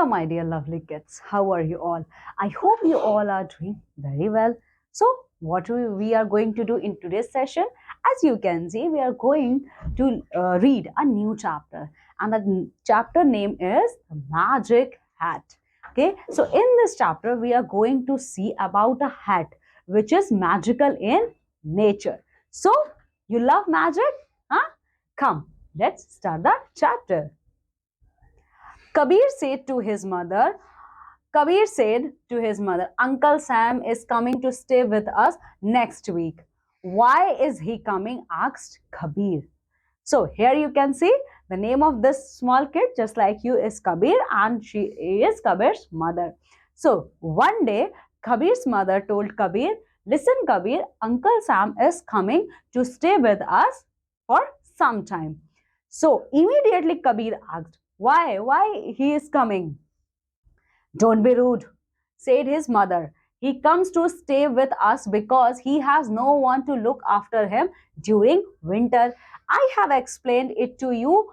Hello, my dear lovely kids. How are you all? I hope you all are doing very well. So, what we are going to do in today's session, as you can see, we are going to read a new chapter, and the chapter name is The Magic Hat. Okay, so in this chapter, we are going to see about a hat which is magical in nature. So, you love magic? Huh? Come, let's start the chapter. Kabir said to his mother, Kabir said to his mother, Uncle Sam is coming to stay with us next week. Why is he coming? Asked Kabir. So here you can see the name of this small kid, just like you, is Kabir, and she is Kabir's mother. So one day, Kabir's mother told Kabir, Listen, Kabir, Uncle Sam is coming to stay with us for some time. So immediately Kabir asked, Why? Why he is coming? Don't be rude, said his mother. He comes to stay with us because he has no one to look after him during winter. I have explained it to you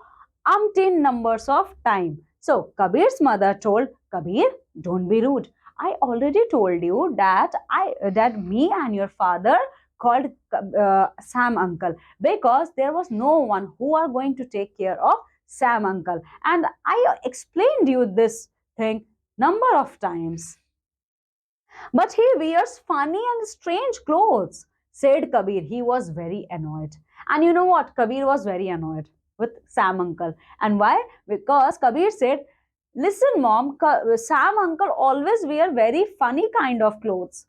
umpteen numbers of time. So Kabir's mother told Kabir, don't be rude. I already told you that me and your father called Sam uncle because there was no one who are going to take care of Sam uncle, and I explained you this thing number of times. But he wears funny and strange clothes, said Kabir. He was very annoyed. And you know what? Kabir was very annoyed with Sam uncle. And why? Because Kabir said, Listen, mom, Sam uncle always wear very funny kind of clothes.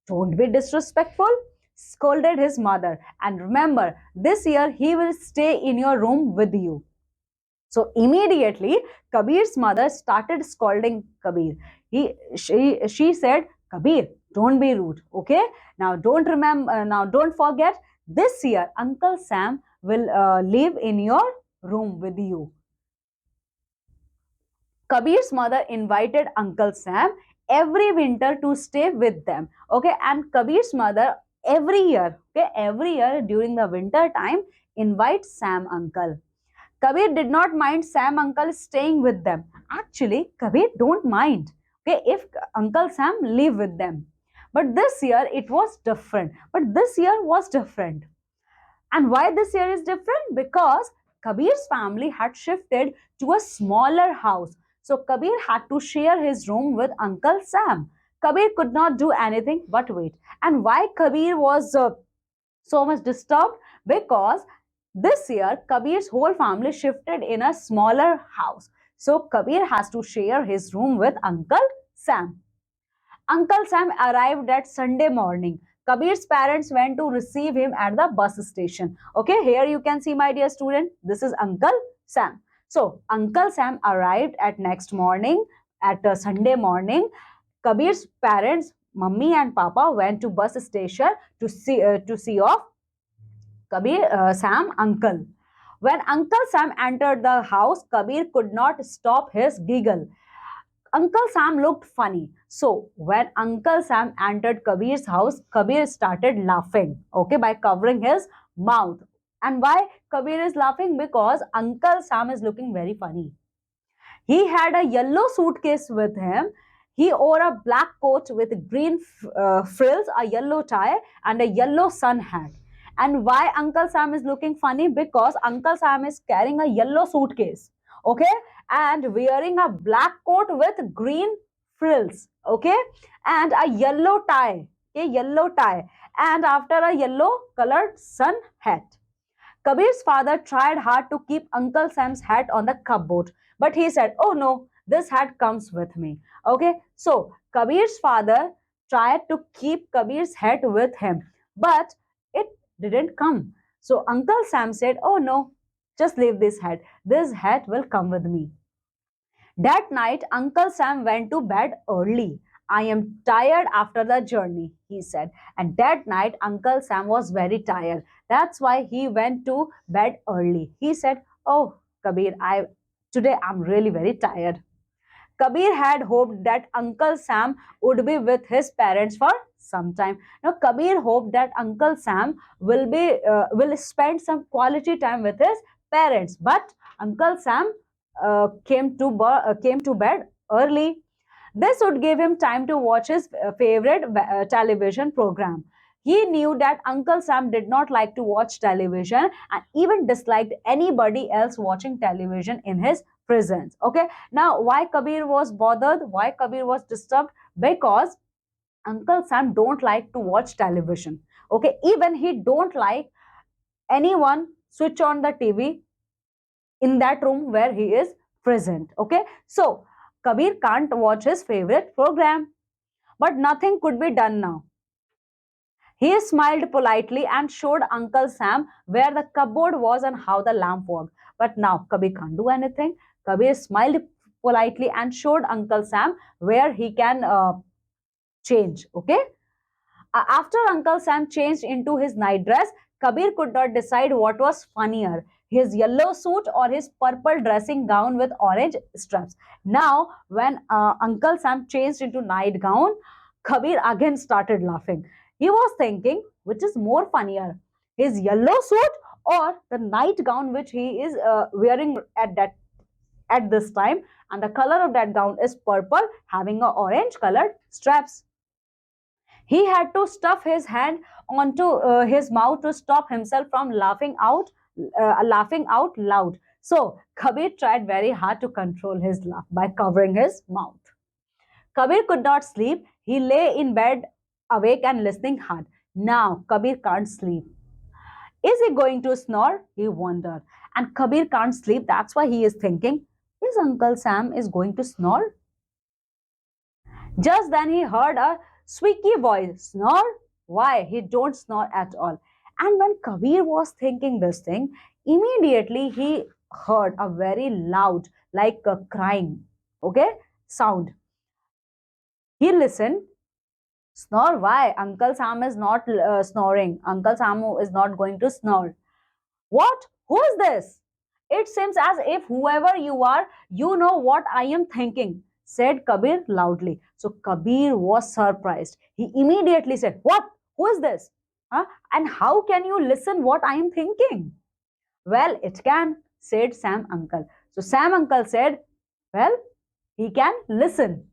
Don't be disrespectful, scolded his mother. And remember, this year he will stay in your room with you. So immediately Kabir's mother started scolding Kabir. She said, Kabir, don't be rude, okay? Now don't forget, this year Uncle Sam will live in your room with you. Kabir's mother invited Uncle Sam every winter to stay with them. Okay, and Kabir's mother every year during the winter time invites Sam uncle. Kabir did not mind Sam uncle staying with them. Actually, Kabir don't mind. Okay, if Uncle Sam live with them. But this year it was different. But this year was different. And why this year is different? Because Kabir's family had shifted to a smaller house. So Kabir had to share his room with Uncle Sam. Kabir could not do anything but wait. And why Kabir was so much disturbed? Because this year Kabir's whole family shifted in a smaller house. So Kabir has to share his room with Uncle Sam. Uncle Sam arrived at Sunday morning. Kabir's parents went to receive him at the bus station. Okay, here you can see, my dear student, this is Uncle Sam. So, Uncle Sam arrived at next morning, at Sunday morning. Kabir's parents, Mummy and Papa, went to bus station to see off Kabir Sam uncle. When Uncle Sam entered the house, Kabir could not stop his giggle. Uncle Sam looked funny. So when Uncle Sam entered Kabir's house, Kabir started laughing, okay, by covering his mouth. And why Kabir is laughing? Because Uncle Sam is looking very funny. He had a yellow suitcase with him. He wore a black coat with green frills, a yellow tie, and a yellow sun hat. And why Uncle Sam is looking funny? Because Uncle Sam is carrying a yellow suitcase, okay, and wearing a black coat with green frills, okay, and a yellow tie, okay, yellow tie, and after a yellow colored sun hat. Kabir's father tried hard to keep Uncle Sam's hat on the cupboard, but he said, Oh no, this hat comes with me. Okay, so Kabir's father tried to keep Kabir's hat with him, but it didn't come. So Uncle Sam said, Oh no, just leave this hat. This hat will come with me. That night, Uncle Sam went to bed early. I am tired after the journey, he said. And that night, Uncle Sam was very tired. That's why he went to bed early. He said, Oh, Kabir, today I'm really very tired. Kabir had hoped that Uncle Sam would be with his parents for some time. Now, Kabir hoped that Uncle Sam will spend some quality time with his parents. But Uncle Sam came to bed early. This would give him time to watch his favorite television program. He knew that Uncle Sam did not like to watch television and even disliked anybody else watching television in his presence. Okay, now why Kabir was bothered? Why Kabir was disturbed? Because Uncle Sam don't like to watch television. Okay, even he don't like anyone switch on the TV in that room where he is present. Okay, so Kabir can't watch his favorite program, but nothing could be done now. He smiled politely and showed Uncle Sam where the cupboard was and how the lamp worked. But now Kabir can't do anything. Kabir smiled politely and showed Uncle Sam where he can change. Okay, after Uncle Sam changed into his night dress, Kabir could not decide what was funnier, his yellow suit or his purple dressing gown with orange straps. Now, when Uncle Sam changed into nightgown, Kabir again started laughing. He was thinking, which is more funnier, his yellow suit or the nightgown which he is wearing at this time, and the color of that gown is purple, having a orange colored straps. He had to stuff his hand onto his mouth to stop himself from laughing out loud. So Kabir tried very hard to control his laugh by covering his mouth. Kabir could not sleep. He lay in bed, awake and listening hard. Now Kabir can't sleep. Is he going to snore? He wondered. And Kabir can't sleep. That's why he is thinking, is Uncle Sam is going to snore? Just then he heard a squeaky voice. Snore? Why? He don't snore at all. And when Kabir was thinking this thing, immediately he heard a very loud, like a crying, okay, sound. He listened. Snore? Why? Uncle Sam is not snoring. Uncle Sam is not going to snore. What? Who is this? It seems as if whoever you are, you know what I am thinking, said Kabir loudly. So Kabir was surprised. He immediately said, what? Who is this? Huh? And how can you listen what I am thinking? Well, it can, said Sam uncle. So Sam uncle said, well, he can listen.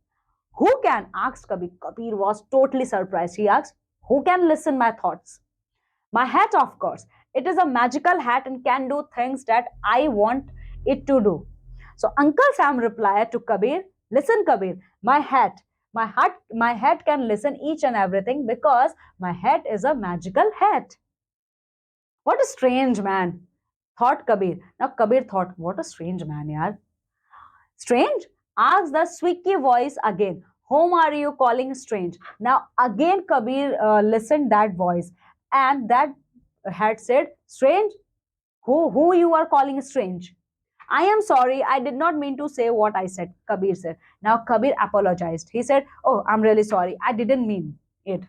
Who can? Asked Kabir. Kabir was totally surprised. He asked, who can listen my thoughts? My hat, of course. It is a magical hat and can do things that I want it to do. So Uncle Sam replied to Kabir, listen Kabir, my hat can listen each and everything because my hat is a magical hat. What a strange man, thought Kabir. Now Kabir thought, what a strange man, yaar. Strange? Asked the squeaky voice again. Whom are you calling strange? Now again Kabir listened that voice and that had said, strange? Who you are calling strange? I am sorry, I did not mean to say what I said, Kabir said. Now Kabir apologized. He said, oh, I'm really sorry, I didn't mean it.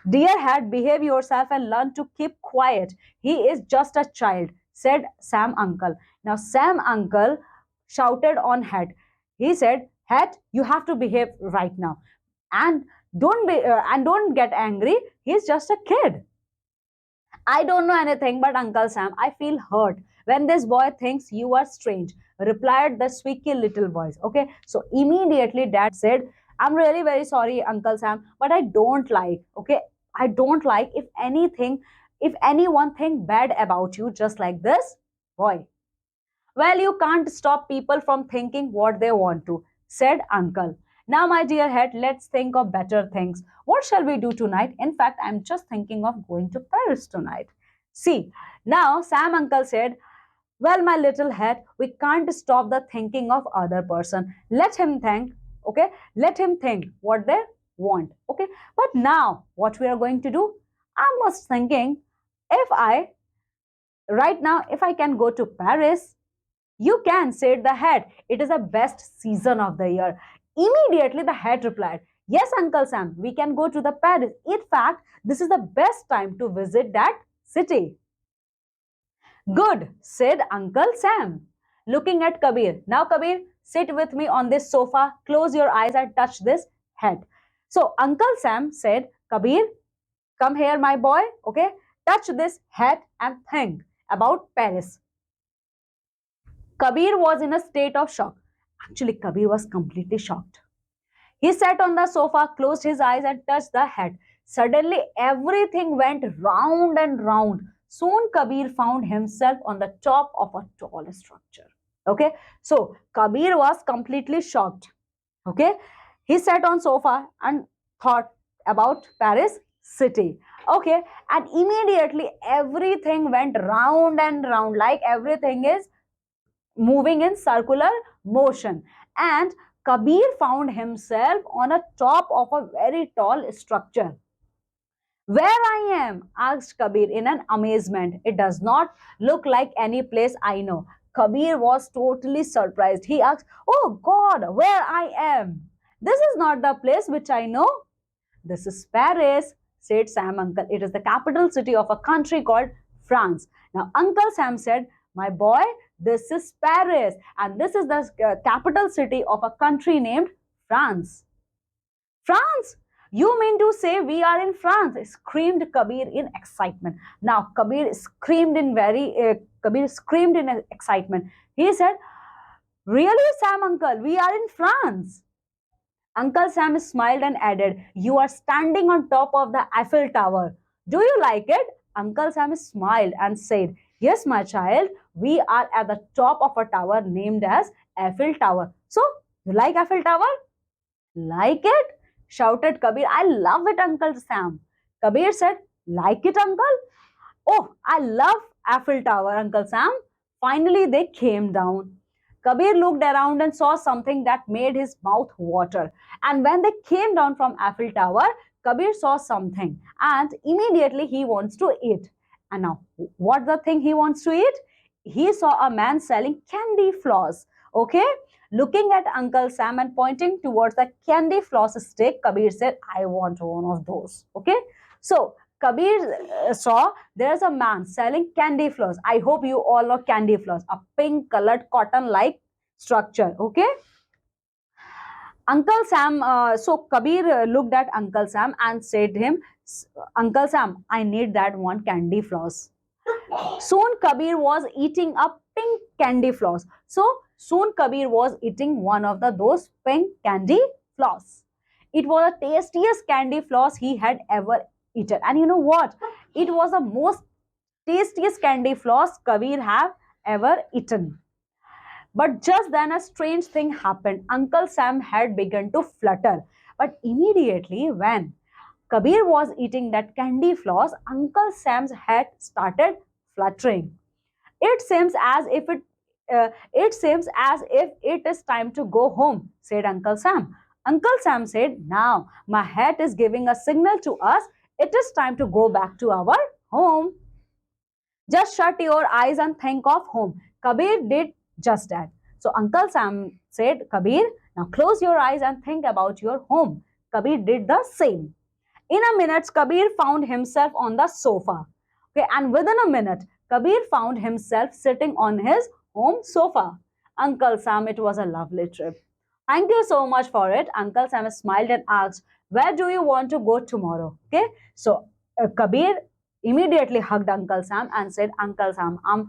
Dear hat, behave yourself and learn to keep quiet. He is just a child, said Sam uncle. Now Sam uncle shouted on Hat. He said, Hat, you have to behave right now. And don't get angry. He's just a kid. I don't know anything but Uncle Sam. I feel hurt when this boy thinks you are strange, replied the squeaky little voice. Okay, so immediately dad said, I'm really very sorry, Uncle Sam, but I don't like, okay, I don't like if anyone think bad about you just like this boy. Well, you can't stop people from thinking what they want to, said Uncle. Now, my dear head, let's think of better things. What shall we do tonight? In fact, I'm just thinking of going to Paris tonight. See, now Sam Uncle said, well, my little head, we can't stop the thinking of other person. Let him think, okay? Let him think what they want, okay? But now, what we are going to do? I was thinking, right now, if I can go to Paris, you can, said the hat. It is the best season of the year. Immediately the hat replied, yes, Uncle Sam, we can go to the Paris. In fact, this is the best time to visit that city. Good, said Uncle Sam, looking at Kabir. Now, Kabir, sit with me on this sofa, close your eyes and touch this hat. So, Uncle Sam said, Kabir, come here, my boy, okay? Touch this hat and think about Paris. Kabir was in a state of shock. Actually, Kabir was completely shocked. He sat on the sofa, closed his eyes, and touched the head. Suddenly, everything went round and round. Soon, Kabir found himself on the top of a tall structure. Okay, so Kabir was completely shocked. Okay, he sat on sofa and thought about Paris city. Okay, and immediately everything went round and round, like everything is moving in circular motion. And Kabir found himself on a top of a very tall structure. Where I am? Asked Kabir in an amazement. It does not look like any place I know. Kabir was totally surprised. He asked, "Oh God, where I am? This is not the place which I know." "This is Paris," said Sam uncle. "It is the capital city of a country called France." Now, Uncle Sam said, "My boy, this is Paris, and this is the capital city of a country named France." "France? You mean to say we are in France?" screamed Kabir in excitement. Now, Kabir screamed in excitement. He said, "Really, Sam uncle, we are in France?" Uncle Sam smiled and added, "You are standing on top of the Eiffel Tower. Do you like it?" Uncle Sam smiled and said, "Yes, my child, we are at the top of a tower named as Eiffel Tower." "So, you like Eiffel Tower?" "Like it?" shouted Kabir. "I love it, Uncle Sam." Kabir said, "Like it, uncle?" "Oh, I love Eiffel Tower, Uncle Sam." Finally, they came down. Kabir looked around and saw something that made his mouth water. And when they came down from Eiffel Tower, Kabir saw something and immediately he wants to eat. And now, what's the thing he wants to eat? He saw a man selling candy floss. Okay? Looking at Uncle Sam and pointing towards the candy floss stick, Kabir said, "I want one of those." Okay? So, Kabir saw there's a man selling candy floss. I hope you all know candy floss, a pink colored cotton like structure. Okay. Uncle Sam, so Kabir looked at Uncle Sam and said to him, "Uncle Sam, I need that one candy floss." Soon Kabir was eating a pink candy floss. So soon Kabir was eating one of those pink candy floss. It was the tastiest candy floss he had ever eaten. And you know what? It was the most tastiest candy floss Kabir have ever eaten. But just then a strange thing happened. Uncle Sam had begun to flutter. But immediately when Kabir was eating that candy floss, Uncle Sam's head started fluttering. It seems as if it is time to go home," said Uncle Sam. Uncle Sam said, "Now my head is giving a signal to us. It is time to go back to our home. Just shut your eyes and think of home." Kabir did just that. So Uncle Sam said, "Kabir, now close your eyes and think about your home." Kabir did the same. In a minute, Kabir found himself on the sofa. Okay, and within a minute, Kabir found himself sitting on his home sofa. "Uncle Sam, it was a lovely trip." "Thank you so much for it." Uncle Sam smiled and asked, "Where do you want to go tomorrow?" Okay, so Kabir immediately hugged Uncle Sam and said, "Uncle Sam, I'm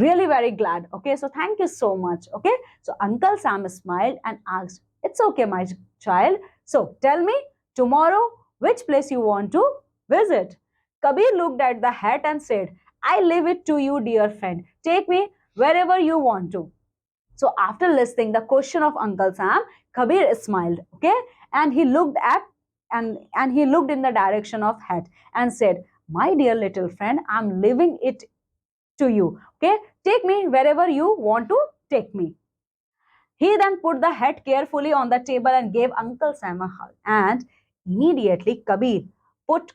really very glad. Okay, so thank you so much." Okay, so Uncle Sam smiled and asked, "It's okay, my child. So tell me tomorrow which place you want to visit." Kabir looked at the hat and said, "I leave it to you, dear friend. Take me wherever you want to." So after listening the question of Uncle Sam, Kabir smiled, okay, and he looked at and he looked in the direction of hat and said, "My dear little friend, I'm leaving it to you. Okay, take me wherever you want to take me." He then put the hat carefully on the table and gave Uncle Sam a hug. And immediately Kabir put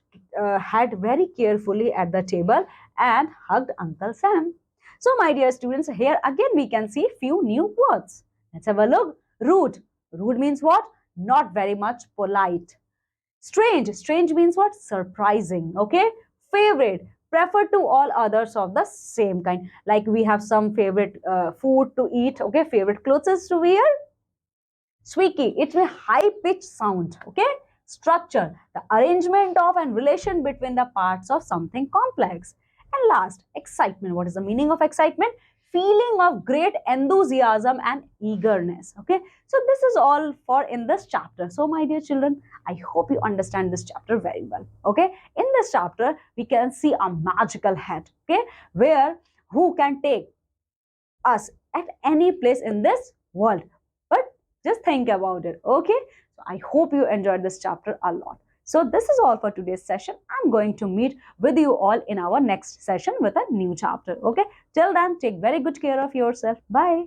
hat very carefully at the table and hugged Uncle Sam. So, my dear students, here again we can see few new words. Let's have a look. Rude. Rude means what? Not very much polite. Strange. Strange means what? Surprising. Okay. Favorite. Prefer to all others of the same kind. Like we have some favorite food to eat. Okay. Favorite clothes to wear. Squeaky. It's a high pitched sound. Okay. Structure. The arrangement of and relation between the parts of something complex. And last, excitement. What is the meaning of excitement? feeling of great enthusiasm and eagerness. Okay, so this is all for in this chapter. So my dear children, I hope you understand this chapter very well. Okay, in this chapter we can see a magical hat, okay, where who can take us at any place in this world. But just think about it. Okay, so I hope you enjoyed this chapter a lot. So this is all for today's session. I'm going to meet with you all in our next session with a new chapter. Okay, till then, take very good care of yourself. Bye.